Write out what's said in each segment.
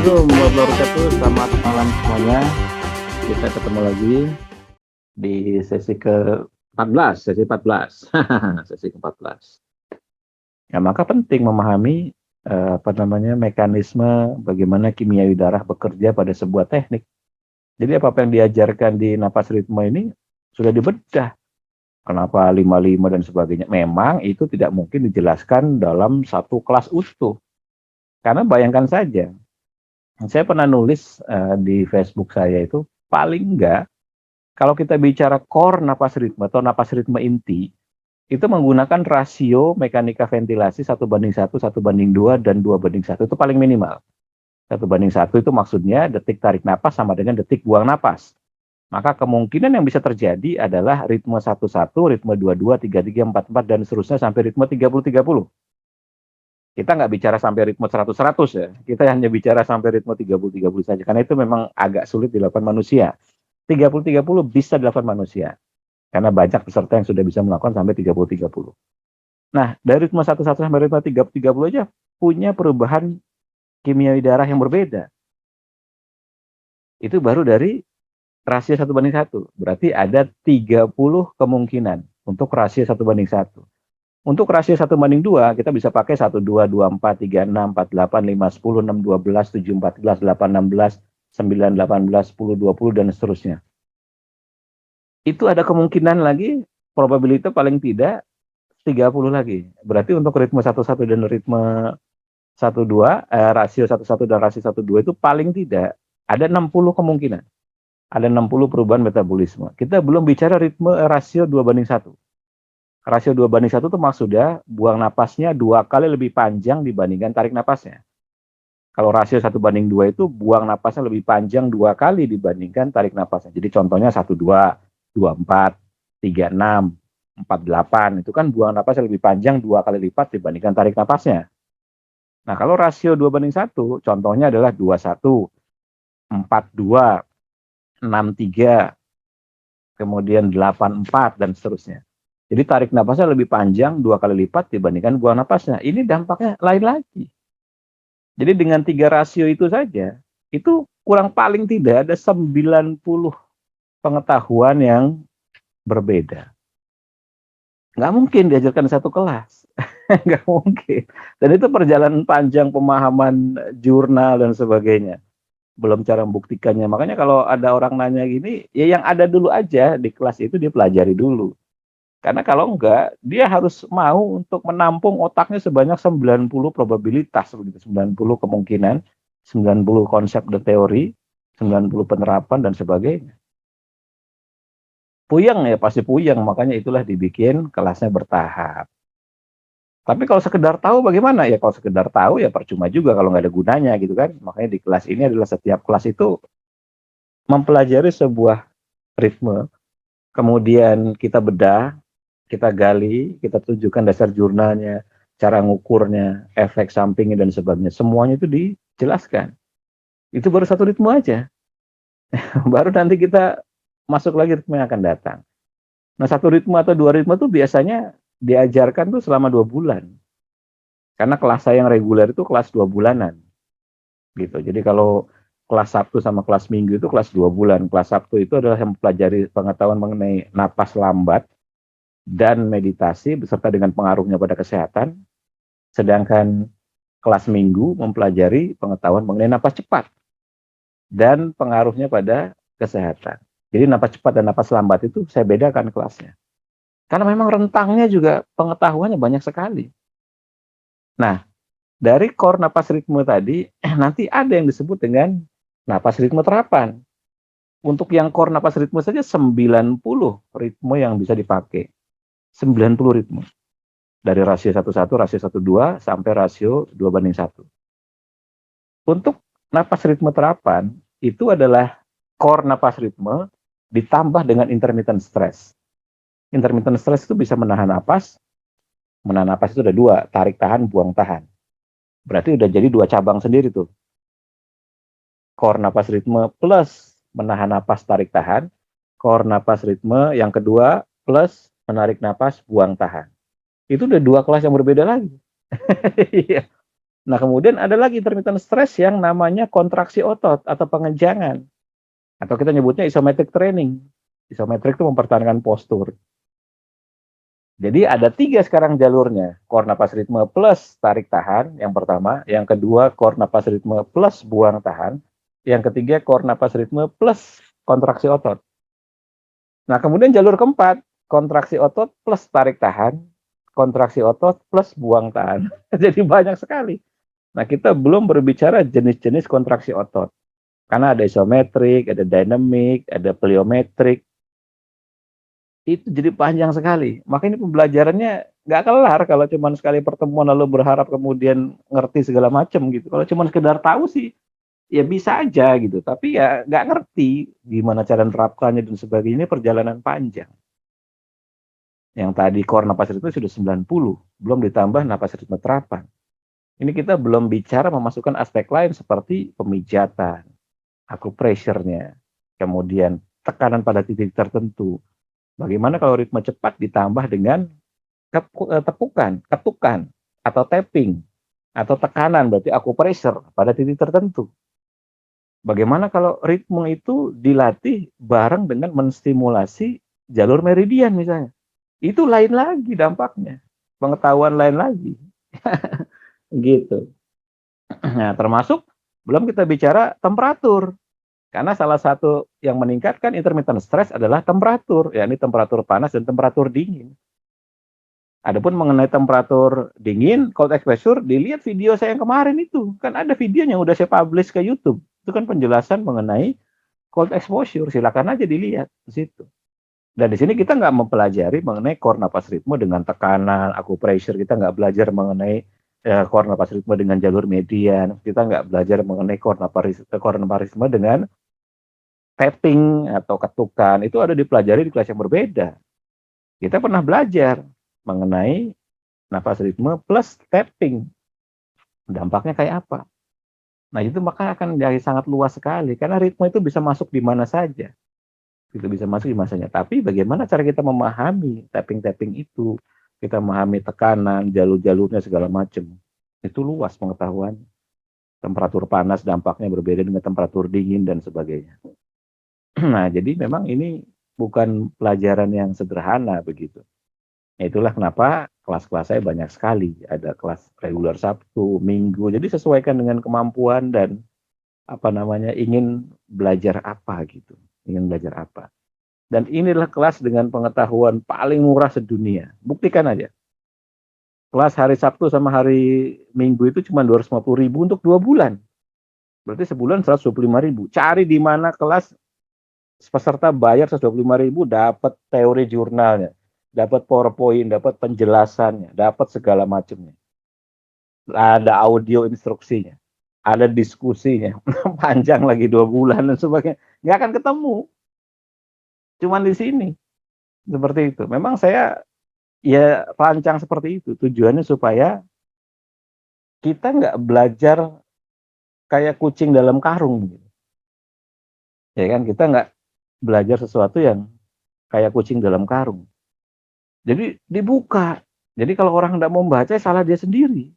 Assalamualaikum warahmatullahi wabarakatuh. Selamat malam semuanya. Kita ketemu lagi di sesi ke-14, sesi 14. Sesi ke-14. Ya, maka penting memahami mekanisme bagaimana kimia darah bekerja pada sebuah teknik. Jadi apa yang diajarkan di napas ritme ini sudah dibedah. Kenapa 55 dan sebagainya. Memang itu tidak mungkin dijelaskan dalam satu kelas utuh. Karena bayangkan saja, saya pernah nulis di Facebook saya itu, paling enggak, kalau kita bicara core napas ritme atau napas ritme inti, itu menggunakan rasio mekanika ventilasi 1:1, 1:2, dan 2:1. Itu paling minimal. 1:1 itu maksudnya detik tarik napas sama dengan detik buang napas. Maka kemungkinan yang bisa terjadi adalah ritme 11, ritme 22, 33, 44, dan seterusnya sampai ritme 30-30. Kita nggak bicara sampai ritme 100-100 ya. Kita hanya bicara sampai ritme 30-30 saja. Karena itu memang agak sulit dilakukan manusia. 30-30 bisa dilakukan manusia. Karena banyak peserta yang sudah bisa melakukan sampai 30-30. Nah, dari ritme 11 sampai ritme 30-30 aja punya perubahan kimia darah yang berbeda. Itu baru dari rasio 1:1. Berarti ada 30 kemungkinan untuk rasio 1:1. Untuk rasio 1:2, kita bisa pakai 1, 2, 2, 4, 3, 6, 4, 8, 5, 10, 6, 12, 7, 14, 8, 16, 9, 18, 10, 20, dan seterusnya. Itu ada kemungkinan lagi, probabilitas paling tidak 30 lagi. Berarti untuk ritme 11 dan ritme 12, rasio 11 dan rasio 12 itu paling tidak ada 60 kemungkinan. Ada 60 perubahan metabolisme. Kita belum bicara ritme rasio 2:1. Rasio 2:1 itu maksudnya buang napasnya 2 kali lebih panjang dibandingkan tarik napasnya. Kalau rasio 1:2 itu buang napasnya lebih panjang 2 kali dibandingkan tarik napasnya. Jadi contohnya 12, 24, 36, 48. Itu kan buang napasnya lebih panjang 2 kali lipat dibandingkan tarik napasnya. Nah, kalau rasio 2:1, contohnya adalah 21, 42, 63, kemudian 84, dan seterusnya. Jadi tarik napasnya lebih panjang 2 kali lipat dibandingkan buang napasnya. Ini dampaknya lain lagi. Jadi dengan 3 rasio itu saja, itu kurang paling tidak ada 90 pengetahuan yang berbeda. Nggak mungkin diajarkan di satu kelas. Nggak mungkin. Dan itu perjalanan panjang pemahaman jurnal dan sebagainya. Belum cara membuktikannya. Makanya kalau ada orang nanya gini, ya yang ada dulu aja di kelas itu dia pelajari dulu. Karena kalau enggak, dia harus mau untuk menampung otaknya sebanyak 90 probabilitas, 90 kemungkinan, 90 konsep dan teori, 90 penerapan, dan sebagainya. Puyeng ya, pasti puyeng, makanya itulah dibikin kelasnya bertahap. Tapi kalau sekedar tahu bagaimana? Ya kalau sekedar tahu ya percuma juga kalau nggak ada gunanya gitu kan. Makanya di kelas ini adalah setiap kelas itu mempelajari sebuah ritme, kemudian kita bedah, kita gali, kita tunjukkan dasar jurnalnya, cara ngukurnya, efek sampingnya, dan sebagainya. Semuanya itu dijelaskan. Itu baru satu ritme aja. Baru nanti kita masuk lagi ritme yang akan datang. Nah, satu ritme atau 2 ritme itu biasanya diajarkan tuh selama 2 bulan. Karena kelas saya yang reguler itu kelas 2 bulanan. Gitu. Jadi kalau kelas Sabtu sama kelas Minggu itu kelas 2 bulan. Kelas Sabtu itu adalah yang mempelajari pengetahuan mengenai napas lambat dan meditasi beserta dengan pengaruhnya pada kesehatan. Sedangkan kelas Minggu mempelajari pengetahuan mengenai napas cepat dan pengaruhnya pada kesehatan. Jadi napas cepat dan napas lambat itu saya bedakan kelasnya. Karena memang rentangnya juga pengetahuannya banyak sekali. Nah, dari core napas ritme tadi, nanti ada yang disebut dengan napas ritme terapan. Untuk yang core napas ritme saja 90 ritme yang bisa dipakai. 90 ritme. Dari rasio 11, rasio 12, sampai rasio 2:1. Untuk napas ritme terapan, itu adalah core napas ritme ditambah dengan intermittent stress. Intermittent stress itu bisa menahan napas. Menahan napas itu ada 2, tarik tahan, buang tahan. Berarti udah jadi 2 cabang sendiri tuh. Core napas ritme plus menahan napas, tarik tahan. Core napas ritme yang kedua plus menarik napas, buang tahan. Itu udah 2 kelas yang berbeda lagi. Nah, kemudian ada lagi intermittent stress yang namanya kontraksi otot atau pengenjangan. Atau kita nyebutnya isometric training. Isometric itu mempertahankan postur. Jadi ada 3 sekarang jalurnya. Core napas ritme plus tarik tahan yang pertama. Yang kedua core napas ritme plus buang tahan. Yang ketiga core napas ritme plus kontraksi otot. Nah, kemudian jalur keempat, kontraksi otot plus tarik tahan, kontraksi otot plus buang tahan. Jadi banyak sekali. Nah, kita belum berbicara jenis-jenis kontraksi otot. Karena ada isometrik, ada dynamic, ada plyometric. Itu jadi panjang sekali. Makanya pembelajarannya nggak kelar kalau cuma sekali pertemuan lalu berharap kemudian ngerti segala macam gitu. Kalau cuma sekedar tahu sih, ya bisa aja gitu. Tapi ya nggak ngerti gimana cara menerapkannya dan sebagainya. Ini perjalanan panjang. Yang tadi core napas ritme sudah 90, belum ditambah napas ritme terapan. Ini kita belum bicara memasukkan aspek lain seperti pemijatan, acupressure-nya, kemudian tekanan pada titik tertentu. Bagaimana kalau ritme cepat ditambah dengan tepukan, ketukan, atau tapping, atau tekanan, berarti acupressure pada titik tertentu. Bagaimana kalau ritme itu dilatih bareng dengan menstimulasi jalur meridian misalnya. Itu lain lagi dampaknya, pengetahuan lain lagi. Gitu. Nah, termasuk belum kita bicara temperatur. Karena salah satu yang meningkatkan intermittent stress adalah temperatur, yakni temperatur panas dan temperatur dingin. Adapun mengenai temperatur dingin, cold exposure, dilihat video saya yang kemarin itu. Kan ada videonya yang udah saya publish ke YouTube. Itu kan penjelasan mengenai cold exposure. Silakan aja dilihat di situ. Dan di sini kita nggak mempelajari mengenai core napas ritme dengan tekanan, acupressure. Kita nggak belajar mengenai core napas ritme dengan jalur median. Kita nggak belajar mengenai core napas ritme dengan tapping atau ketukan. Itu ada dipelajari di kelas yang berbeda. Kita pernah belajar mengenai napas ritme plus tapping. Dampaknya kayak apa? Nah, itu maka akan jadi sangat luas sekali. Karena ritme itu bisa masuk di mana saja. Itu bisa masuk di masanya. Tapi bagaimana cara kita memahami tapping-tapping itu, kita memahami tekanan, jalur-jalurnya segala macam. Itu luas pengetahuan. Temperatur panas dampaknya berbeda dengan temperatur dingin dan sebagainya. Nah, jadi memang ini bukan pelajaran yang sederhana begitu. Itulah kenapa kelas-kelas saya banyak sekali. Ada kelas reguler Sabtu, Minggu. Jadi sesuaikan dengan kemampuan dan ingin belajar apa gitu. Ingin belajar apa. Dan inilah kelas dengan pengetahuan paling murah sedunia. Buktikan aja. Kelas hari Sabtu sama hari Minggu itu cuma 250.000 untuk 2 bulan. Berarti sebulan 125.000. Cari di mana kelas peserta bayar 125.000 dapat teori jurnalnya, dapat PowerPoint, dapat penjelasannya, dapat segala macamnya. Ada audio instruksinya, ada diskusinya, panjang lagi 2 bulan dan sebagainya. Nggak akan ketemu. Cuman di sini. Seperti itu. Memang saya ya rancang seperti itu. Tujuannya supaya kita nggak belajar kayak kucing dalam karung. Gitu. Ya kan, kita nggak belajar sesuatu yang kayak kucing dalam karung. Jadi dibuka. Jadi kalau orang nggak mau baca, salah dia sendiri.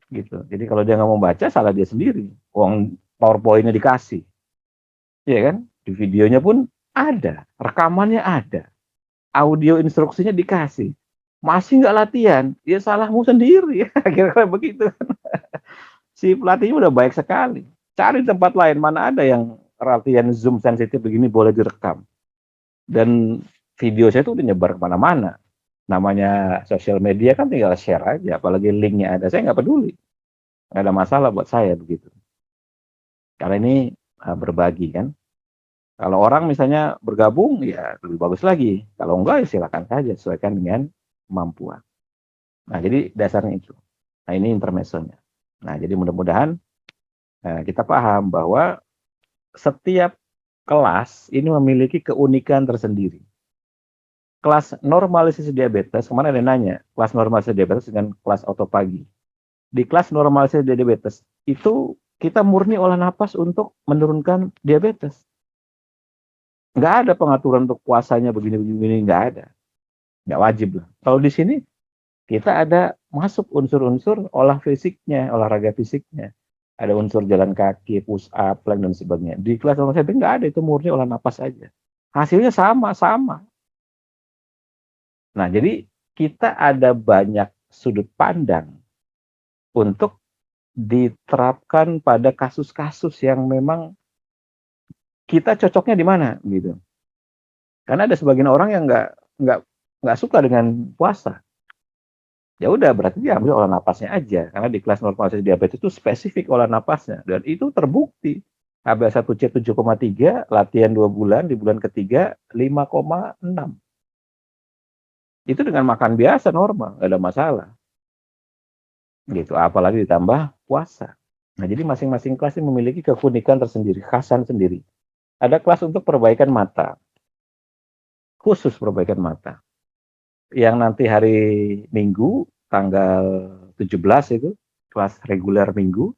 Gitu. Jadi kalau dia nggak mau baca, salah dia sendiri. Uang PowerPoint-nya dikasih. Ya kan? Di videonya pun ada. Rekamannya ada. Audio instruksinya dikasih. Masih nggak latihan, ya salahmu sendiri. Kira-kira begitu. Si pelatihnya udah baik sekali. Cari tempat lain, mana ada yang latihan Zoom sensitif begini boleh direkam. Dan video saya itu udah nyebar kemana-mana. Namanya sosial media kan tinggal share aja, apalagi linknya ada. Saya nggak peduli. Nggak ada masalah buat saya begitu. Karena ini berbagi kan. Kalau orang misalnya bergabung, ya lebih bagus lagi. Kalau enggak, ya silakan saja, sesuaikan dengan kemampuan. Nah, jadi dasarnya itu. Nah, ini intermezzonya. Nah, jadi mudah-mudahan kita paham bahwa setiap kelas ini memiliki keunikan tersendiri. Kelas normalisasi diabetes, kemarin ada yang nanya, kelas normalisasi diabetes dengan kelas autopagi. Di kelas normalisasi diabetes, itu kita murni olah napas untuk menurunkan diabetes. Nggak ada pengaturan untuk puasanya begini-begini, nggak ada. Nggak wajib lah. Kalau di sini, kita ada masuk unsur-unsur olahraga fisiknya. Ada unsur jalan kaki, push up, plank dan sebagainya. Di kelas normal setting nggak ada, itu murni olah napas aja. Hasilnya sama-sama. Nah, jadi kita ada banyak sudut pandang untuk diterapkan pada kasus-kasus yang memang kita cocoknya di mana gitu. Karena ada sebagian orang yang nggak nggak suka dengan puasa. Ya udah berarti dia ambil olah napasnya aja karena di kelas normalisasi diabetes itu spesifik olah napasnya dan itu terbukti. HbA1c 7,3 latihan 2 bulan di bulan ketiga 5,6. Itu dengan makan biasa normal, nggak ada masalah. Gitu, apalagi ditambah puasa. Nah, jadi masing-masing kelas ini memiliki keunikan tersendiri, khasan sendiri. Ada kelas untuk perbaikan mata, khusus perbaikan mata. Yang nanti hari Minggu, tanggal 17 itu, kelas reguler Minggu,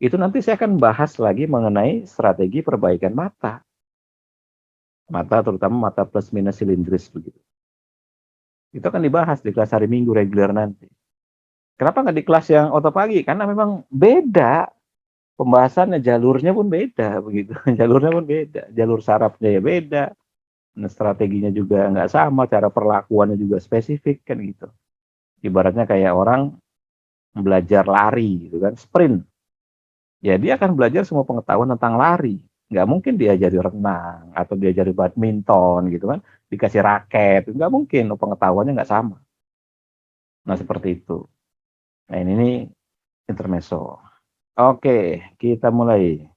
itu nanti saya akan bahas lagi mengenai strategi perbaikan mata. Mata terutama mata plus minus silindris begitu. Itu akan dibahas di kelas hari Minggu reguler nanti. Kenapa nggak di kelas yang otot pagi? Karena memang beda pembahasannya, jalurnya pun beda begitu. Jalurnya pun beda, jalur sarafnya ya beda. Nah, strateginya juga nggak sama, cara perlakuannya juga spesifik kan gitu. Ibaratnya kayak orang belajar lari gitu kan, sprint. Ya dia akan belajar semua pengetahuan tentang lari. Nggak mungkin diajari renang atau diajari badminton gitu kan, dikasih raket, nggak mungkin, pengetahuannya nggak sama. Nah seperti itu. Nah ini nih intermezzo. Oke, kita mulai.